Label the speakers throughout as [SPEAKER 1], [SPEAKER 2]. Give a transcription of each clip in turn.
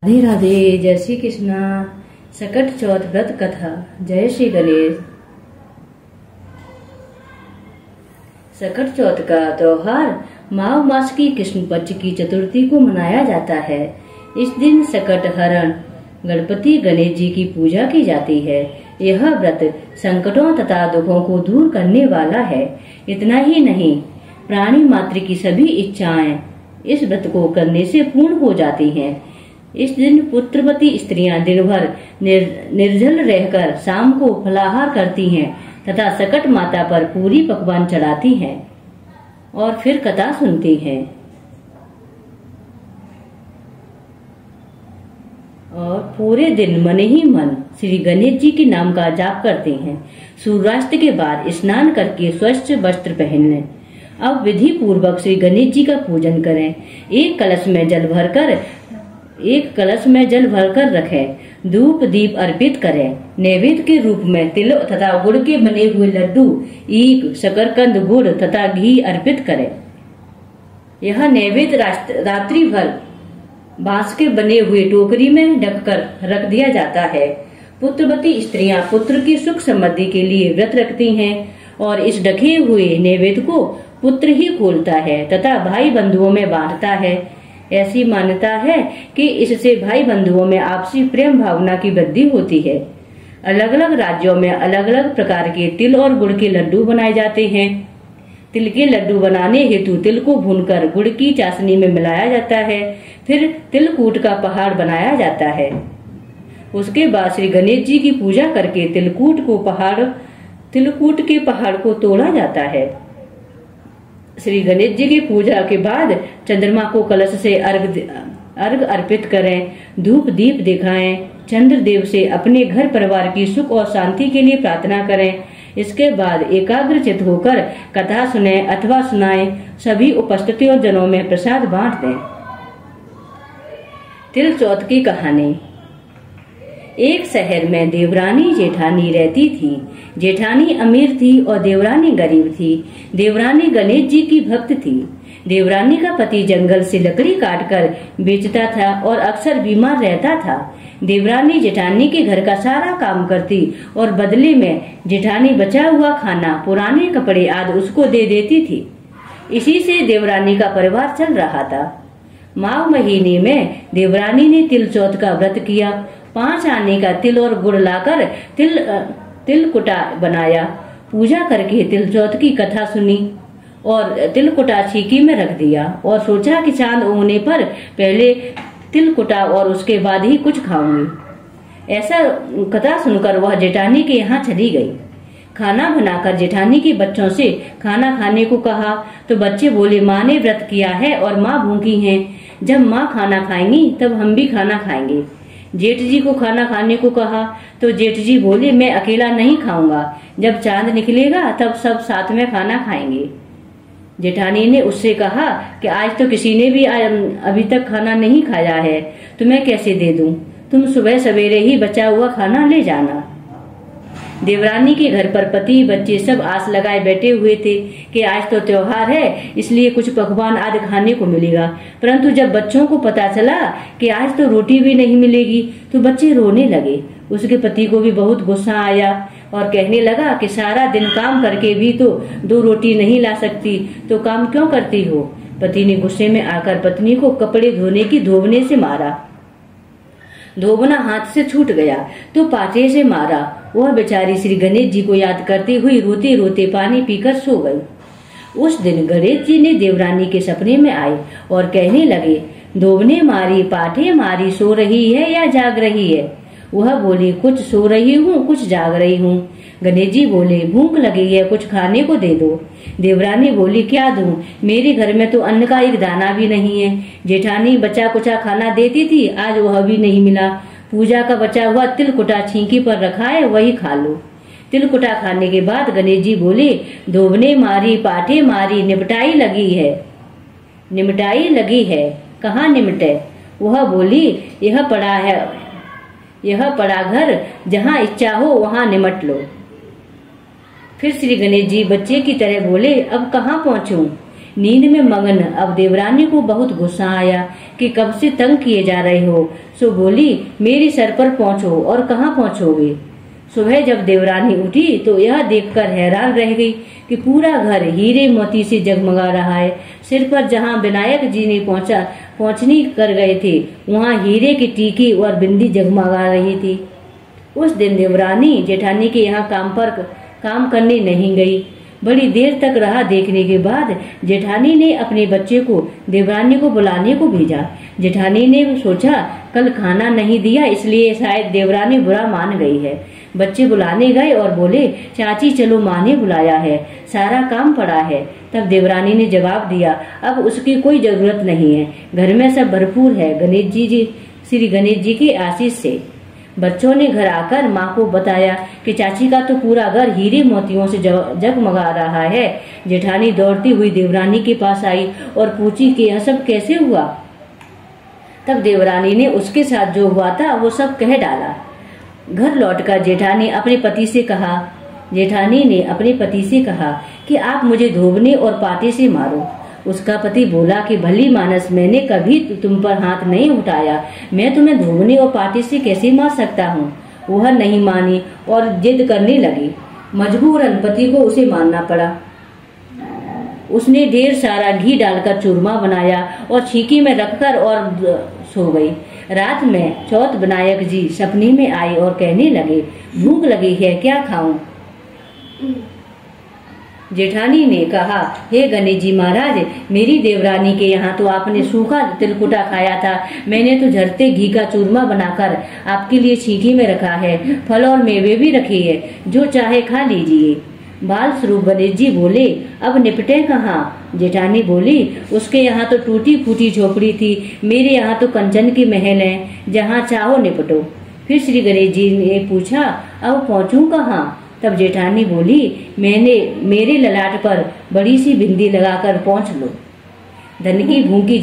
[SPEAKER 1] राधे राधे। जय श्री कृष्णा। सकट चौथ व्रत कथा। जय श्री गणेश। सकट चौथ का त्योहार माघ मास की कृष्ण पक्ष की चतुर्थी को मनाया जाता है। इस दिन सकट हरण गणपति गणेश जी की पूजा की जाती है। यह व्रत संकटों तथा दुखों को दूर करने वाला है। इतना ही नहीं, प्राणी मात्र की सभी इच्छाएं इस व्रत को करने से पूर्ण हो जाती हैं। इस दिन पुत्रवती स्त्रियां दिन भर निर्जल रहकर शाम को फलाहार करती हैं तथा सकट माता पर पूरी पकवान चढ़ाती हैं और फिर कथा सुनती हैं और पूरे दिन मन ही मन श्री गणेश जी के नाम का जाप करते हैं। सूर्यास्त के बाद स्नान करके स्वच्छ वस्त्र पहन लें। अब विधि पूर्वक श्री गणेश जी का पूजन करें। एक कलश में जल भरकर रखें। धूप दीप अर्पित करें। नैवेद्य के रूप में तिल तथा गुड़ के बने हुए लड्डू, ईख, शकरकंद, गुड़ तथा घी अर्पित करें। यह नैवेद्य रात्रि भर बांस के बने हुए टोकरी में ढककर रख दिया जाता है। पुत्रवती स्त्रियां पुत्र की सुख समृद्धि के लिए व्रत रखती हैं और इस ढके हुए नैवेद्य को पुत्र ही खोलता है तथा भाई बंधुओं में बांटता है। ऐसी मान्यता है कि इससे भाई बंधुओं में आपसी प्रेम भावना की वृद्धि होती है। अलग अलग राज्यों में अलग अलग प्रकार के तिल और गुड़ के लड्डू बनाए जाते हैं। तिल के लड्डू बनाने हेतु तिल को भूनकर गुड़ की चाशनी में मिलाया जाता है। फिर तिलकूट का पहाड़ बनाया जाता है। उसके बाद श्री गणेश जी की पूजा करके तिलकूट के पहाड़ को तोड़ा जाता है। श्री गणेश जी की पूजा के बाद चंद्रमा को कलश से अर्घ अर्पित करें। धूप दीप दिखाएं। चंद्र देव से अपने घर परिवार की सुख और शांति के लिए प्रार्थना करें। इसके बाद एकाग्रचित होकर कथा सुने अथवा सुनाएं। सभी उपस्थितियों जनों में प्रसाद बांट दें। तिल चौथ की कहानी। एक शहर में देवरानी जेठानी रहती थी। जेठानी अमीर थी और देवरानी गरीब थी। देवरानी गणेश जी की भक्त थी। देवरानी का पति जंगल से लकड़ी काटकर बेचता था और अक्सर बीमार रहता था। देवरानी जेठानी के घर का सारा काम करती और बदले में जेठानी बचा हुआ खाना, पुराने कपड़े आदि उसको दे देती थी। इसी से देवरानी का परिवार चल रहा था। माघ महीने में देवरानी ने तिल चौथ का व्रत किया। 5 आने का तिल और गुड़ लाकर तिलकुटा बनाया। पूजा करके तिल चौथ की कथा सुनी और तिलकुटा छीकी में रख दिया और सोचा कि चांद उगने पर पहले तिलकुटा और उसके बाद ही कुछ खाऊंगी। ऐसा कथा सुनकर वह जेठानी के यहाँ चली गई। खाना बनाकर जेठानी के बच्चों से खाना खाने को कहा तो बच्चे बोले, माँ ने व्रत किया है और माँ भूखी हैं। जब माँ खाना खाएंगी तब हम भी खाना खाएंगे। जेठ जी को खाना खाने को कहा तो जेठ जी बोले, मैं अकेला नहीं खाऊंगा, जब चांद निकलेगा तब सब साथ में खाना खाएंगे। जेठानी ने उससे कहा कि आज तो किसी ने भी अभी तक खाना नहीं खाया है, तो मैं कैसे दे दूं? तुम सुबह सवेरे ही बचा हुआ खाना ले जाना। देवरानी के घर पर पति बच्चे सब आस लगाए बैठे हुए थे कि आज तो त्योहार है, इसलिए कुछ पकवान आदि खाने को मिलेगा। परंतु जब बच्चों को पता चला कि आज तो रोटी भी नहीं मिलेगी तो बच्चे रोने लगे। उसके पति को भी बहुत गुस्सा आया और कहने लगा कि सारा दिन काम करके भी तो 2 रोटी नहीं ला सकती, तो काम क्यों करती हो? पति ने गुस्से में आकर पत्नी को कपड़े धोने की धोबने से मारा। धोबना हाथ से छूट गया तो पाटे से मारा। वह बेचारी श्री गणेश जी को याद करती हुई रोते रोते पानी पीकर सो गई। उस दिन गणेश जी ने देवरानी के सपने में आए और कहने लगे, धोबने मारी, पाटे मारी, सो रही है या जाग रही है? वह बोली, कुछ सो रही हूँ, कुछ जाग रही हूँ। गणेश जी बोले, भूख लगी है, कुछ खाने को दे दो। देवरानी बोली, क्या दूं? मेरे घर में तो अन्न का एक दाना भी नहीं है। जेठानी बचा कुचा खाना देती थी, आज वह भी नहीं मिला। पूजा का बचा हुआ तिलकुटा छींकी पर रखा है, वही खा लो। तिलकुटा खाने के बाद गणेश जी बोले, धोबने मारी, पाटे मारी, निपटाई लगी है। निमटाई लगी है, कहाँ निमटे? वह बोली, यह पड़ा घर, जहाँ इच्छा हो वहाँ निमट लो। फिर श्री गणेश जी बच्चे की तरह बोले, अब कहाँ पहुँचूं? नींद में मगन अब देवरानी को बहुत गुस्सा आया कि कब से तंग किए जा रहे हो। सो बोली, मेरी सर पर पहुंचो। और कहाँ पहुंचोगे? सुबह जब देवरानी उठी तो यह देखकर हैरान रह गई कि पूरा घर हीरे मोती से जगमगा रहा है। सिर पर जहाँ विनायक जी ने पहुंचनी कर गए थे, वहाँ हीरे की टीकी और बिंदी जगमगा रही थी। उस दिन देवरानी जेठानी के यहाँ काम करने नहीं गई। बड़ी देर तक राह देखने के बाद जेठानी ने अपने बच्चे को देवरानी को बुलाने को भेजा। जेठानी ने सोचा कल खाना नहीं दिया, इसलिए शायद देवरानी बुरा मान गई है। बच्चे बुलाने गए और बोले, चाची चलो, माँ ने बुलाया है, सारा काम पड़ा है। तब देवरानी ने जवाब दिया, अब उसकी कोई जरूरत नहीं है, घर में सब भरपूर है, श्री गणेश जी की आशीष से। बच्चों ने घर आकर माँ को बताया कि चाची का तो पूरा घर हीरे मोतियों से जगमगा रहा है। जेठानी दौड़ती हुई देवरानी के पास आई और पूछी कि यह सब कैसे हुआ। तब देवरानी ने उसके साथ जो हुआ था वो सब कह डाला। घर लौटकर जेठानी ने अपने पति से कहा कि आप मुझे धोबने और पाटे से मारो। उसका पति बोला कि भली मानस, मैंने कभी तुम पर हाथ नहीं उठाया, मैं तुम्हें धोबने और पाटे से कैसे मार सकता हूँ। वह नहीं मानी और जिद करने लगी। मजबूरन पति को उसे मानना पड़ा। उसने ढेर सारा घी डालकर चूरमा बनाया और छींकी में रखकर और सो गई। रात में चौथ विनायक जी सपने में आए और कहने लगे, भूख लगी है, क्या खाऊं? जेठानी ने कहा, हे गणेश जी महाराज, मेरी देवरानी के यहाँ तो आपने सूखा तिलकुटा खाया था, मैंने तो झरते घी का चूरमा बनाकर आपके लिए छींकी में रखा है, फल और मेवे भी रखे है, जो चाहे खा लीजिए। बाल स्वरूप गणेश जी बोले, अब निपटे कहाँ? जेठानी बोली, उसके यहाँ तो टूटी फूटी झोपड़ी थी, मेरे यहाँ तो कंचन की महल है, जहाँ चाहो निपटो। फिर श्री गणेश जी ने पूछा, अब पहुँचूं कहाँ? तब जेठानी बोली, मेरे ललाट पर बड़ी सी बिंदी लगाकर पहुँच लो। धन की भूखी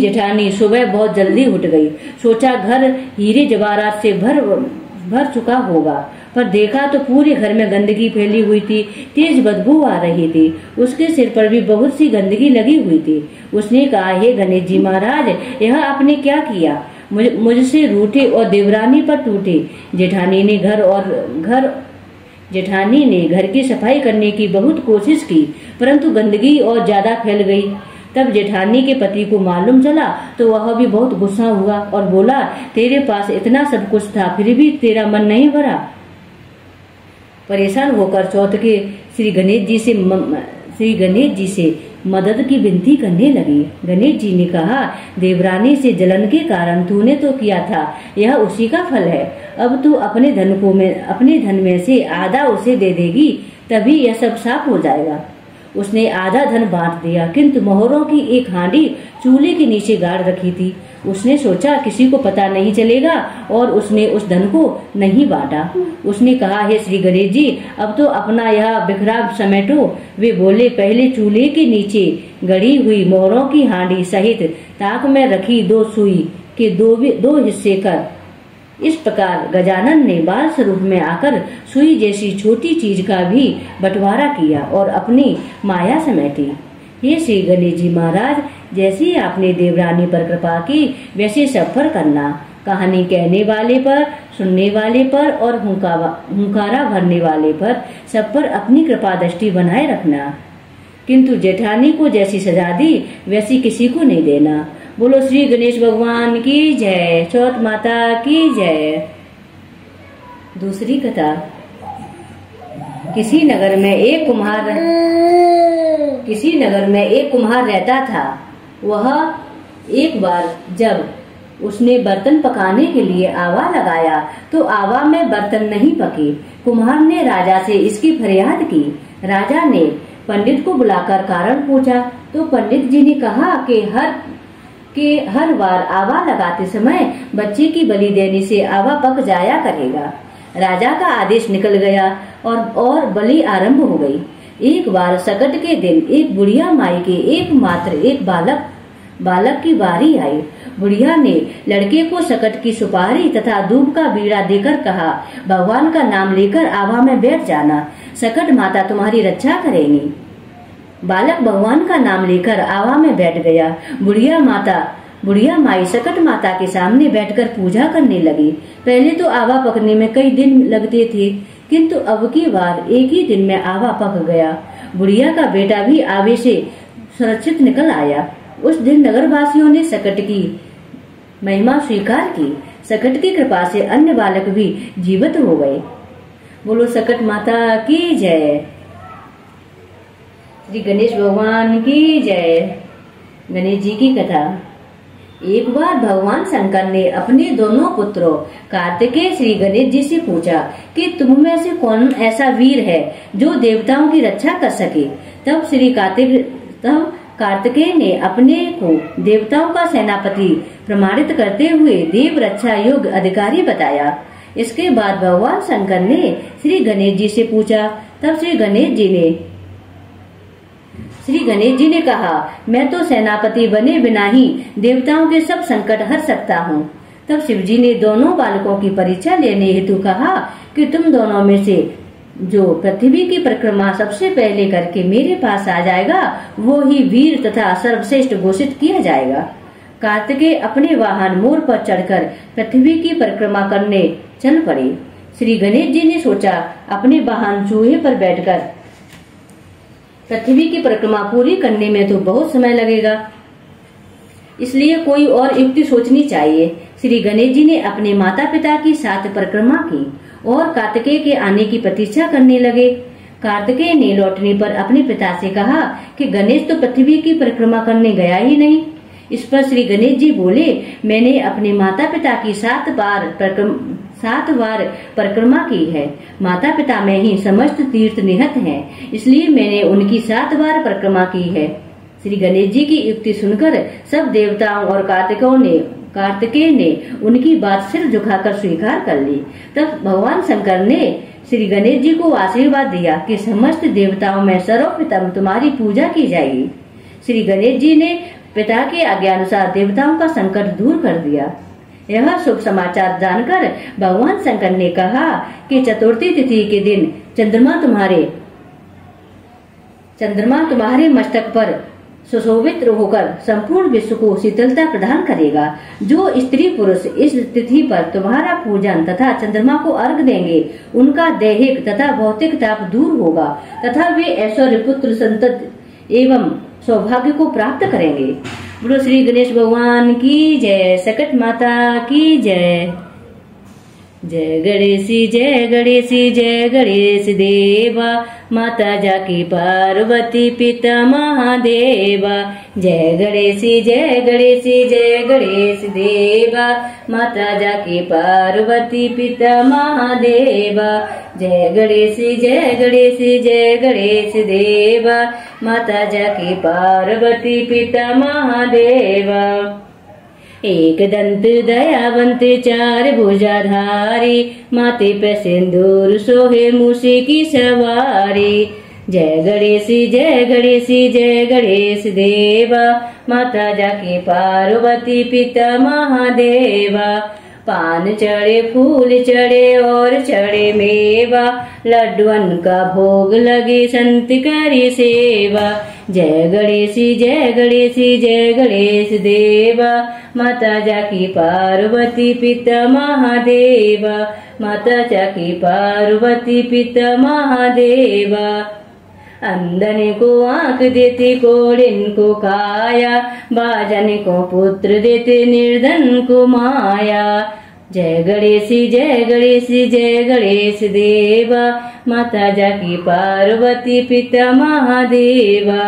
[SPEAKER 1] जेठानी सुबह बहुत जल्दी उठ गई। सोचा घर हीरे जवाहरात से भर चुका होगा, पर देखा तो पूरे घर में गंदगी फैली हुई थी, तेज बदबू आ रही थी। उसके सिर पर भी बहुत सी गंदगी लगी हुई थी। उसने कहा, हे गणेश जी महाराज, यह आपने क्या किया? मुझसे रूठे और देवरानी पर टूटे। जेठानी ने घर की सफाई करने की बहुत कोशिश की, परंतु गंदगी और ज्यादा फैल गई। तब जेठानी के पति को मालूम चला तो वह भी बहुत गुस्सा हुआ और बोला, तेरे पास इतना सब कुछ था, फिर भी तेरा मन नहीं भरा। परेशान होकर चौथ के श्री गणेश जी से मदद की विनती करने लगी। गणेश जी ने कहा, देवरानी से जलन के कारण तूने तो किया था, यह उसी का फल है। अब तू अपने धन में से आधा उसे दे देगी, तभी यह सब साफ हो जाएगा। उसने आधा धन बांट दिया, किंतु मोहरों की एक हांडी चूल्हे के नीचे गाड़ रखी थी। उसने सोचा किसी को पता नहीं चलेगा और उसने उस धन को नहीं बांटा। उसने कहा, हे श्री गणेश जी, अब तो अपना यह बिखराव समेटो। वे बोले, पहले चूल्हे के नीचे गड़ी हुई मोहरों की हांडी सहित ताक में रखी 2 सुई के 2 हिस्से कर। इस प्रकार गजानन ने बाल स्वरूप में आकर सुई जैसी छोटी चीज का भी बंटवारा किया और अपनी माया समेटी। हे श्री गणेश जी महाराज, जैसे आपने देवरानी पर कृपा की, वैसे सब पर करना। कहानी कहने वाले पर, सुनने वाले पर और हुंकारा भरने वाले पर, सब पर अपनी कृपा दृष्टि बनाए रखना। किंतु जेठानी को जैसी सजा दी वैसी किसी को नहीं देना। बोलो श्री गणेश भगवान की जय, चौथ माता की जय। दूसरी कथा। किसी नगर में एक कुम्हार रहता था। वह एक बार जब उसने बर्तन पकाने के लिए आवा लगाया तो आवा में बर्तन नहीं पके। कुम्हार ने राजा से इसकी फरियाद की। राजा ने पंडित को बुलाकर कारण पूछा तो पंडित जी ने कहा कि हर बार आवा लगाते समय बच्चे की बलि देने से आवा पक जाया करेगा। राजा का आदेश निकल गया और बलि आरंभ हो गई। एक बार सकट के दिन एक बुढ़िया माई के एकमात्र एक बालक की बारी आई। बुढ़िया ने लड़के को सकट की सुपारी तथा दूब का बीड़ा देकर कहा, भगवान का नाम लेकर आवा में बैठ जाना। सकट माता तुम्हारी रक्षा करेंगी। बालक भगवान का नाम लेकर आवा में बैठ गया। बुढ़िया माई सकट माता के सामने बैठकर पूजा करने लगी। पहले तो आवा पकने में कई दिन लगते थे, किंतु अब की बार एक ही दिन में आवा पक गया। बुढ़िया का बेटा भी आवे से सुरक्षित निकल आया। उस दिन नगरवासियों ने सकट की महिमा स्वीकार की। सकट की कृपा से अन्य बालक भी जीवित हो गए। बोलो सकट माता की जय। श्री गणेश भगवान की जय। गणेश जी की कथा। एक बार भगवान शंकर ने अपने दोनों पुत्रों कार्तिकेय श्री गणेश जी से पूछा कि तुम में से कौन ऐसा वीर है जो देवताओं की रक्षा कर सके। तब कार्तिकेय ने अपने को देवताओं का सेनापति प्रमाणित करते हुए देव रक्षा योग्य अधिकारी बताया। इसके बाद भगवान शंकर ने श्री गणेश जी से पूछा। तब श्री गणेश जी ने कहा, मैं तो सेनापति बने बिना ही देवताओं के सब संकट हर सकता हूँ। तब शिव जी ने दोनों बालकों की परीक्षा लेने हेतु कहा कि तुम दोनों में से जो पृथ्वी की परिक्रमा सबसे पहले करके मेरे पास आ जाएगा वो ही वीर तथा सर्वश्रेष्ठ घोषित किया जाएगा। कार्तिकेय अपने वाहन मोर पर चढ़कर पृथ्वी की परिक्रमा करने चल पड़े। श्री गणेश जी ने सोचा, अपने वाहन चूहे पर बैठकर पृथ्वी की परिक्रमा पूरी करने में तो बहुत समय लगेगा, इसलिए कोई और युक्ति सोचनी चाहिए। श्री गणेश जी ने अपने माता पिता की साथ परिक्रमा की और कार्तिकेय के आने की प्रतीक्षा करने लगे। कार्तिकेय ने लौटने पर अपने पिता से कहा कि गणेश तो पृथ्वी की परिक्रमा करने गया ही नहीं। इस पर श्री गणेश जी बोले, मैंने अपने माता पिता की 7 बार परिक्रमा की है। माता पिता में ही समस्त तीर्थ निहित हैं, इसलिए मैंने उनकी 7 बार परिक्रमा की है। श्री गणेश जी की युक्ति सुनकर सब देवताओं और कार्तिकेय ने उनकी बात सिर झुकाकर स्वीकार कर ली। तब भगवान शंकर ने श्री गणेश जी को आशीर्वाद दिया कि समस्त देवताओं में सर्वप्रथम तुम्हारी पूजा की जाएगी। श्री गणेश जी ने पिता के आज्ञानुसार देवताओं का संकट दूर कर दिया। यह शुभ समाचार जानकर भगवान शंकर ने कहा कि चतुर्थी तिथि के दिन चंद्रमा तुम्हारे मस्तक पर सुशोभित होकर संपूर्ण विश्व को शीतलता प्रदान करेगा। जो स्त्री पुरुष इस तिथि पर तुम्हारा पूजन तथा चंद्रमा को अर्घ देंगे, उनका दैहिक तथा भौतिक ताप दूर होगा तथा वे ऐश्वर्य, पुत्र, संतति एवं सौभाग्य को प्राप्त करेंगे। बोलो श्री गणेश भगवान की जय। सकट माता की जय। जय गणेशी जय गणेशी जय गणेश देवा, माता जाकी पार्वती पिता महादेवा। जय गणेशी जय गणेशी जय गणेश देवा, माता जाकी पार्वती पिता महादेवा। जय गणेशी जय गणेशी जय गणेश देवा, माता जाकी पार्वती पिता महादेवा। एक दंत दयावंत 4 भुजाधारी, माथे पे सिंदूर सोहे मूसी की सवारी। जय गणेशी जय गणेशी जय गणेश देवा, माता जाकी पार्वती पिता महादेवा। पान चढ़े फूल चढ़े और चढ़े मेवा, लड्डुअन का भोग लगे संत करी सेवा। जय गणेशी जय गणेशी जय गणेश देवा, माता जाकी पार्वती पिता महादेवा। माता जाकी पार्वती पिता महादेवा। अंधन को आंख देते, कोड़िन को काया, बाजन को पुत्र देते, निर्धन को माया। जय गणेशी जय गणेशी जय गणेश देवा, माता जाकी पार्वती पिता महादेवा।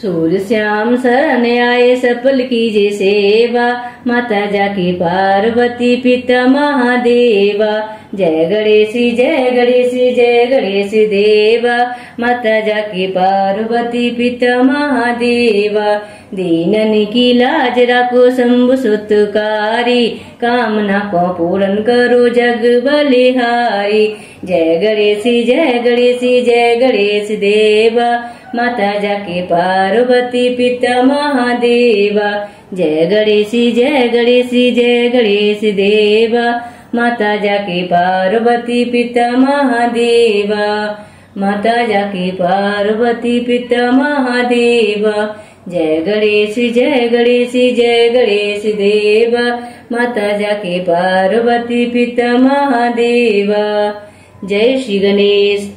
[SPEAKER 1] सूर्य श्याम शरण आए, सफल कीजिए सेवा, माता जाकी पार्वती पिता महादेवा। जय गणेशी जय गणेशी जय गणेश देवा, माता जाकी पार्वती पिता महादेवा। दीनन की लाज रखो शंभु सुतकारी, कामना को पूर्ण करो जग बलिहारी। जय गणेशी जय गणेशी जय गणेश देवा, माता जाकी पार्वती पिता महादेवा। जय गणेशी जय गणेशी जय गणेश देवा, माता जाके पार्वती पिता महादेवा, माता जाके पार्वती पिता महादेवा। जय गणेश जय गणेश जय गणेश देवा, माता जाके पार्वती पिता महादेवा। जय श्री गणेश।